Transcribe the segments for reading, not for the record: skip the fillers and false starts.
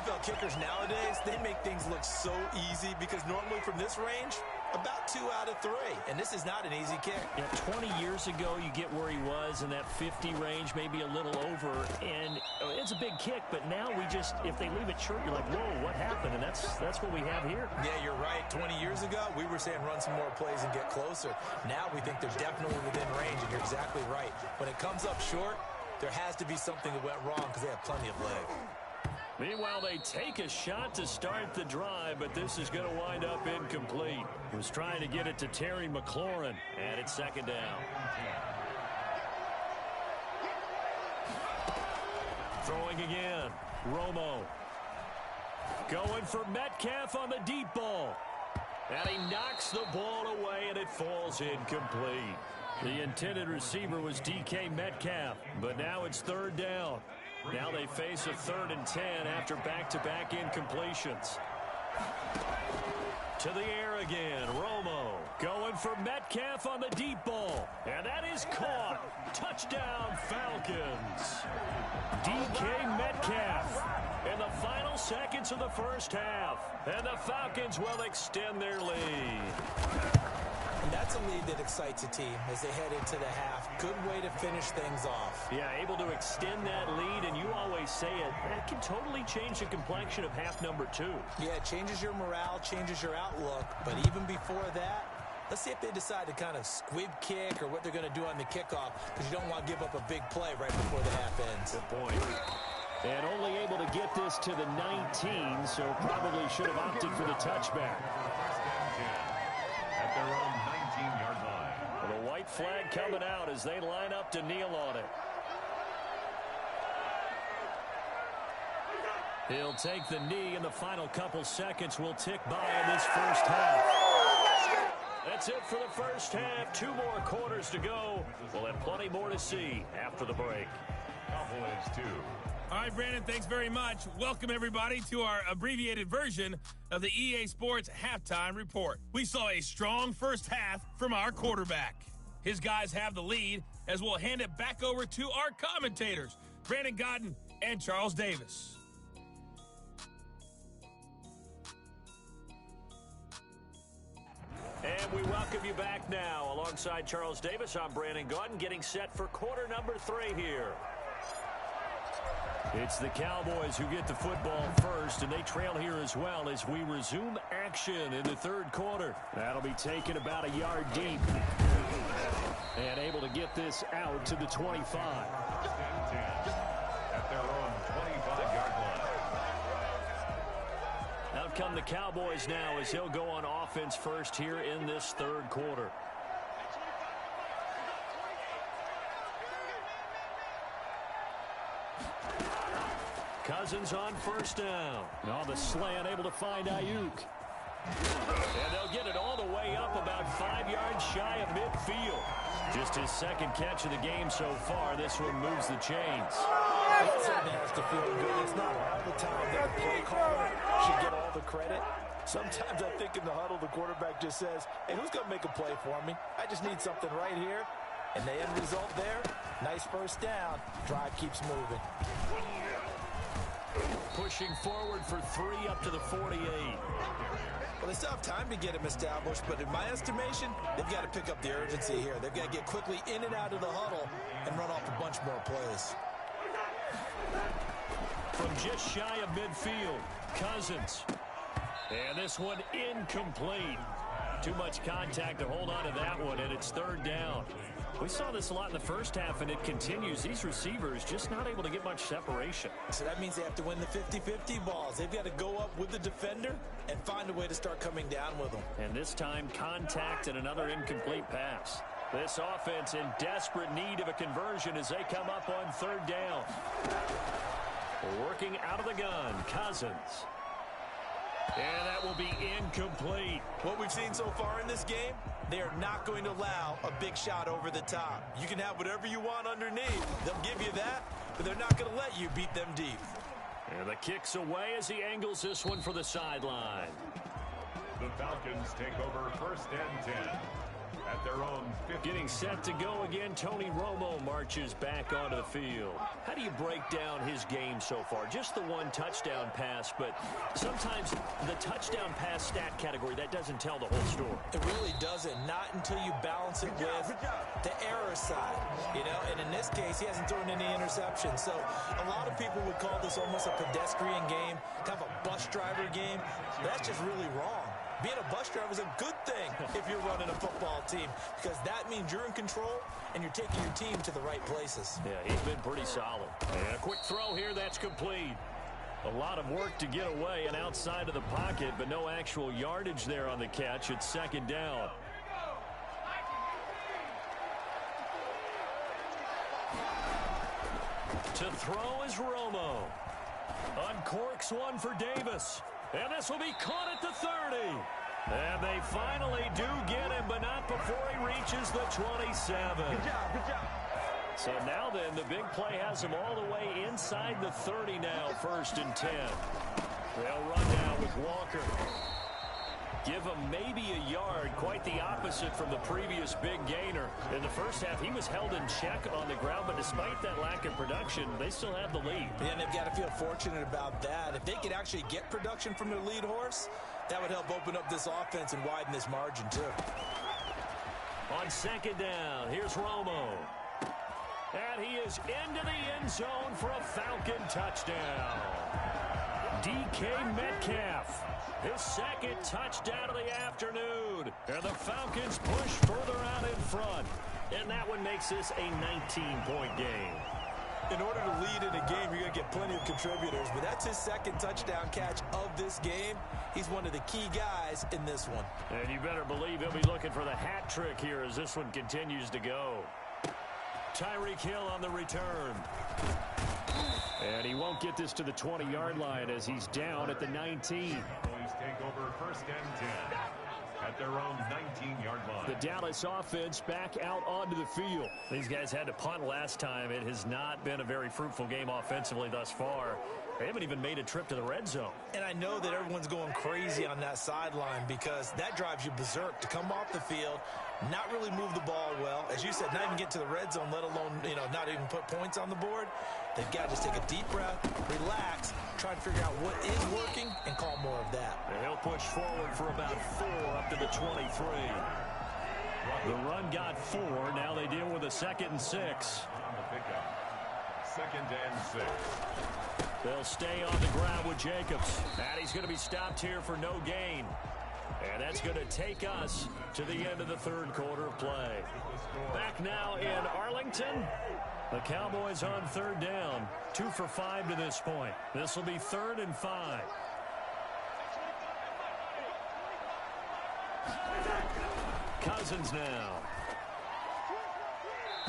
NFL kickers nowadays, they make things look so easy because normally from this range, about 2 out of 3. And this is not an easy kick. Yeah, 20 years ago, you get where he was in that 50 range, maybe a little over. And it's a big kick, but now we just, if they leave it short, you're like, whoa, what happened? And that's what we have here. Yeah, you're right. 20 years ago, we were saying run some more plays and get closer. Now we think they're definitely within range, and you're exactly right. When it comes up short, there has to be something that went wrong because they have plenty of leg. Meanwhile, they take a shot to start the drive, but this is going to wind up incomplete. He was trying to get it to Terry McLaurin, and it's second down. Throwing again, Romo. Going for Metcalf on the deep ball. And he knocks the ball away, and it falls incomplete. The intended receiver was DK Metcalf, but now it's third down. Now they face a 3rd and 10 after back-to-back incompletions. To the air again, Romo going for Metcalf on the deep ball. And that is caught. Touchdown, Falcons. DK Metcalf in the final seconds of the first half. And the Falcons will extend their lead. And that's a lead that excites a team as they head into the half. Good way to finish things off. Yeah, able to extend that lead, and you always say it, that can totally change the complexion of half number 2. Yeah, it changes your morale, changes your outlook. But even before that, let's see if they decide to kind of squib kick or what they're going to do on the kickoff, because you don't want to give up a big play right before the half ends. Good point. And only able to get this to the 19, so probably should have opted for the touchback. At their own 19-yard line. Well, the white flag coming out as they line up to kneel on it. He'll take the knee, and the final couple seconds will tick by in this first half. That's it for the first half. 2 more quarters to go. We'll have plenty more to see after the break. Cowboys 2. All right, Brandon, thanks very much. Welcome, everybody, to our abbreviated version of the EA Sports Halftime Report. We saw a strong first half from our quarterback. His guys have the lead as we'll hand it back over to our commentators, Brandon Godden and Charles Davis. And we welcome you back now. Alongside Charles Davis, I'm Brandon Godden, getting set for quarter number 3 here. It's the Cowboys who get the football first, and they trail here as well as we resume action in the third quarter. That'll be taken about a yard deep. And able to get this out to the 25. At their own 25-yard line. Out come the Cowboys now as he'll go on offense first here in this third quarter. Cousins on first down. On the slant, able to find Ayuk. And they'll get it all the way up about 5 yards shy of midfield. Just his second catch of the game so far. This one moves the chains. Something has to feel good. It's not all the time that the play caller should get all the credit. Sometimes I think in the huddle, the quarterback just says, hey, who's going to make a play for me? I just need something right here. And the end result there, nice first down. Drive keeps moving. Pushing forward for 3 up to the 48. Well, they still have time to get him established, but in my estimation, they've got to pick up the urgency here. They've got to get quickly in and out of the huddle and run off a bunch more plays. From just shy of midfield, Cousins. And this one incomplete. Too much contact to hold on to that one, and it's third down. We saw this a lot in the first half, and it continues. These receivers just not able to get much separation. So that means they have to win the 50-50 balls. They've got to go up with the defender and find a way to start coming down with them. And this time, contact and another incomplete pass. This offense in desperate need of a conversion as they come up on third down. Working out of the gun, Cousins. And that will be incomplete. What we've seen so far in this game, they are not going to allow a big shot over the top. You can have whatever you want underneath. They'll give you that, but they're not going to let you beat them deep. And the kick's away as he angles this one for the sideline. The Falcons take over first and 10 At their own 50. Getting set to go again, Tony Romo marches back onto the field. How do you break down his game so far? Just the one touchdown pass, but sometimes the touchdown pass stat category, that doesn't tell the whole story. It really doesn't. Not until you balance it with the error side, you know. And in this case, he hasn't thrown any interceptions. So a lot of people would call this almost a pedestrian game, kind of a bus driver game. That's just really wrong. Being a bus driver is a good thing if you're running a football team, because that means you're in control and you're taking your team to the right places. Yeah, he's been pretty solid. And a quick throw here, that's complete. A lot of work to get away and outside of the pocket, but no actual yardage there on the catch. It's second down. To throw is Romo. Uncorks one for Davis. And this will be caught at the 30. And they finally do get him, but not before he reaches the 27. Good job. So now then, the big play has him all the way inside the 30 now, 1st and 10. They'll run now with Walker. Give him maybe a yard, quite the opposite from the previous big gainer. In the first half, he was held in check on the ground, but despite that lack of production, they still have the lead. And they've got to feel fortunate about that. If they could actually get production from their lead horse, that would help open up this offense and widen this margin too. On second down, here's Romo. And he is into the end zone for a Falcon touchdown. DK Metcalf, his second touchdown of the afternoon. And the Falcons push further out in front. And that one makes this a 19-point game. In order to lead in a game, you're going to get plenty of contributors, but that's his second touchdown catch of this game. He's one of the key guys in this one. And you better believe he'll be looking for the hat trick here as this one continues to go. Tyreek Hill on the return. And he won't get this to the 20-yard line as he's down at the 19. Please take over 1st and 10 at their own 19-yard line. The Dallas offense back out onto the field. These guys had to punt last time. It has not been a very fruitful game offensively thus far. They haven't even made a trip to the red zone. And I know that everyone's going crazy on that sideline because that drives you berserk to come off the field, not really move the ball well. As you said, not even get to the red zone, let alone, not even put points on the board. They've got to just take a deep breath, relax, try to figure out what is working, and call more of that. And he'll push forward for about 4 up to the 23. The run got 4. Now they deal with a 2nd and 6. On the pickup. 2nd and 6. They'll stay on the ground with Jacobs. And he's going to be stopped here for no gain. And that's going to take us to the end of the 3rd quarter of play. Back now in Arlington. The Cowboys on 3rd down. 2 for 5 to this point. This will be 3rd and 5. Cousins now.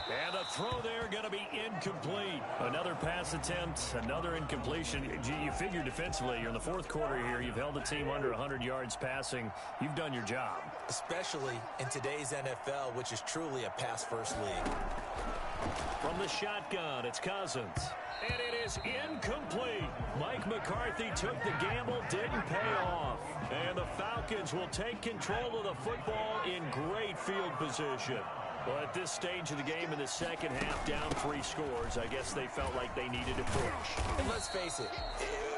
And the throw there going to be incomplete. Another pass attempt, another incompletion. You figure defensively, you're in the 4th quarter here. You've held the team under 100 yards passing. You've done your job. Especially in today's NFL, which is truly a pass-first league. From the shotgun, it's Cousins. And it is incomplete. Mike McCarthy took the gamble, didn't pay off. And the Falcons will take control of the football in great field position. Well, at this stage of the game in the second half, down 3 scores, I guess they felt like they needed to push. And let's face it,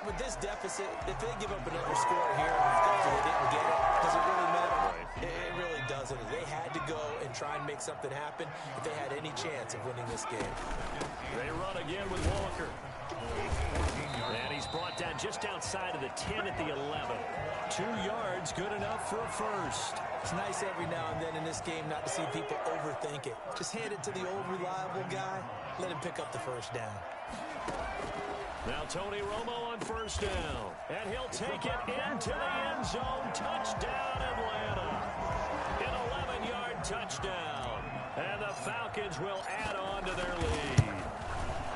with this deficit, if they give up another score here after they didn't get it, does it really matter? Right. It really doesn't. They had to go and try and make something happen if they had any chance of winning this game. They run again with Walker. And he's brought down just outside of the 10 at the 11. 2 yards, good enough for a first. It's nice every now and then in this game not to see people overthink it. Just hand it to the old reliable guy. Let him pick up the first down. Now Tony Romo on first down. And he'll take it into the end zone. Touchdown, Atlanta. An 11-yard touchdown. And the Falcons will add on to their lead.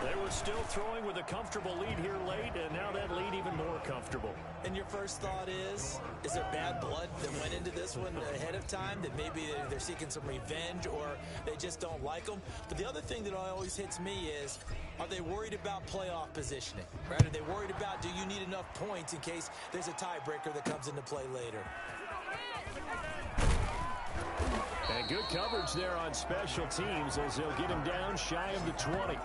They were still throwing with a comfortable lead here late, and now that lead even more comfortable. And your first thought is there bad blood that went into this one ahead of time, that maybe they're seeking some revenge or they just don't like them? But the other thing that always hits me is, are they worried about playoff positioning? Right? Are they worried about, do you need enough points in case there's a tiebreaker that comes into play later? And good coverage there on special teams as they'll get him down shy of the 20.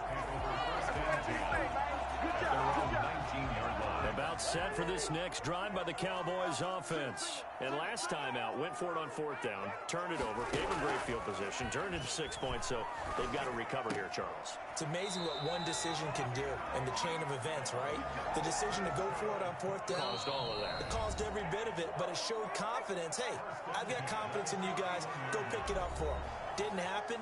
About set for this next drive by the Cowboys offense. And last time out, went for it on 4th down, turned it over, gave him great field position, turned into 6 points, so they've got to recover here, Charles. It's amazing what one decision can do in the chain of events, right? The decision to go for it on 4th down. Caused all of that. It caused every bit of it, but it showed confidence. Hey, I've got confidence in you guys. Go pick it up for them. Didn't happen.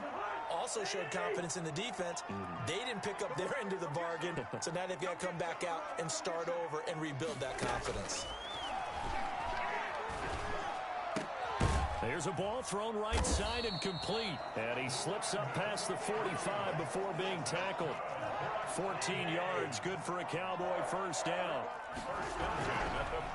Also showed confidence in the defense. They didn't pick up their end of the bargain, so now they've got to come back out and start over and rebuild that confidence. There's a ball thrown right side and complete. And he slips up past the 45 before being tackled. 14 yards, good for a Cowboy first down.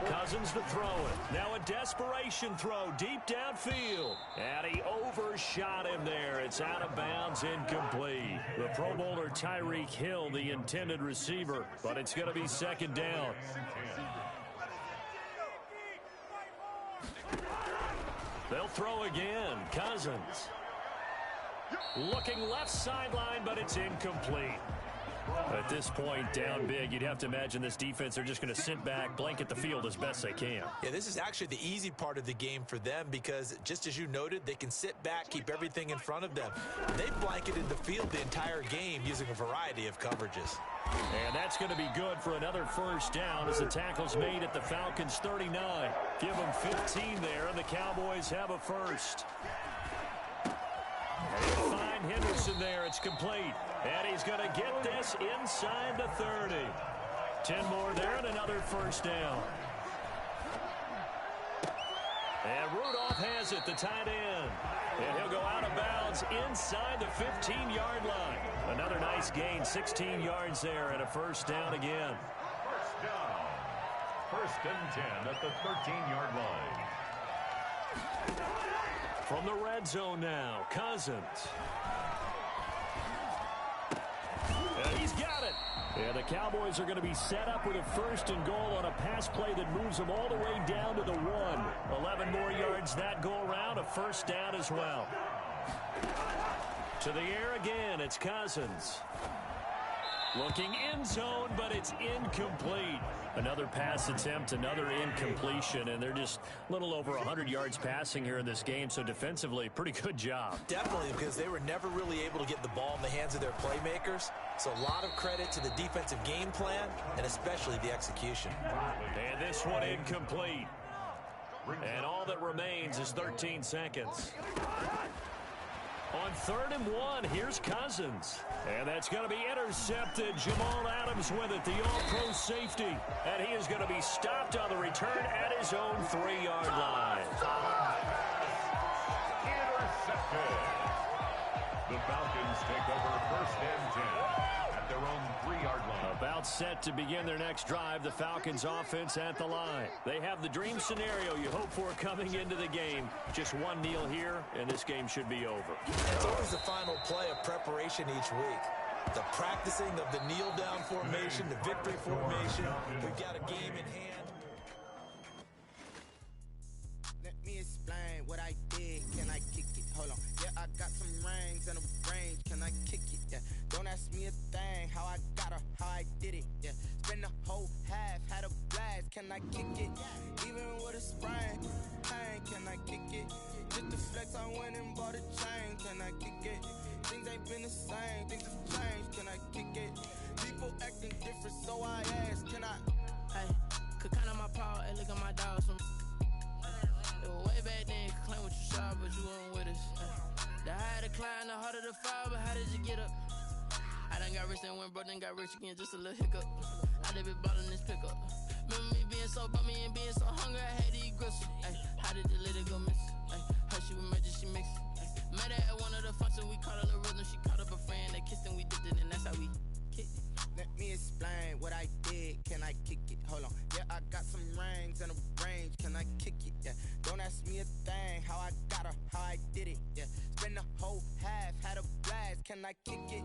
Cousins to throw it. Now a desperation throw deep downfield. And he overshot him there. It's out of bounds, incomplete. The Pro Bowler Tyreek Hill, the intended receiver. But it's going to be 2nd down. They'll throw again. Cousins. Looking left sideline, but it's incomplete. At this point, down big, you'd have to imagine this defense are just going to sit back, blanket the field as best they can. Yeah, this is actually the easy part of the game for them because, just as you noted, they can sit back, keep everything in front of them. They've blanketed the field the entire game using a variety of coverages. And that's going to be good for another first down as the tackle's made at the Falcons' 39. Give them 15 there, and the Cowboys have a first. They find Henderson there. It's complete. And he's going to get this inside the 30. 10 more there and another first down. And Rudolph has it, the tight end. And he'll go out of bounds inside the 15-yard line. Another nice gain, 16 yards there and a first down again. First down. 1st and 10 at the 13-yard line. From the red zone now, Cousins. And he's got it. Yeah, the Cowboys are going to be set up with a 1st and goal on a pass play that moves them all the way down to the 1. 11 more yards that go around, a first down as well. To the air again, it's Cousins. Looking end zone, but it's incomplete. Another pass attempt, another incompletion, and they're just a little over 100 yards passing here in this game, so defensively, pretty good job. Definitely, because they were never really able to get the ball in the hands of their playmakers, so a lot of credit to the defensive game plan, and especially the execution. And this one incomplete. And all that remains is 13 seconds. On 3rd and 1, here's Cousins. And that's going to be intercepted. Jamal Adams with it, the all-pro safety. And he is going to be stopped on the return at his own 3-yard line. Intercepted. The Falcons take over 1st and 10 at their own 3-yard line. About set to begin their next drive, the Falcons offense at the line. They have the dream scenario you hope for coming into the game. Just one kneel here, and this game should be over. It's always the final play of preparation each week. The practicing of the kneel-down formation, the victory formation. We've got a game in hand. Let me explain what I did. Can I kick it? Hold on. Yeah, I got some rings and a range. Can I kick it? Yeah. Don't ask me a thing. How I got her, how I did it. Yeah. Spend the whole half, had a blast. Can I kick it? Even with a sprain, pain. Can I kick it? Just to flex, I went and bought a chain. Can I kick it? Things ain't been the same. Things have changed. Can I kick it? People acting different, so I asked. Can I? Hey, could count on my power and look at my dogs from. It was way back then, could claim what you saw, but you weren't with us. The higher the climb, the harder the fall, but how did you get up? I done got rich and went broke, then got rich again, just a little hiccup. I done been ballin' this pickup. Remember me being so bummy and being so hungry, I had to eat gristle. Ay, how did the lady go miss? Ay, her she was magic, she mixed. Met her at one of the functions, we caught her the rhythm, she caught up a friend, they kissed and we dipped it, and that's how we kicked it. Let me explain what I did. Can I kick it? Hold on. Yeah, I got some rings and a range. Can I kick it? Yeah. Don't ask me a thing. How I got her, how I did it. Yeah. Spend the whole half, had a blast. Can I kick it?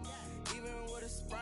Even with a sprain.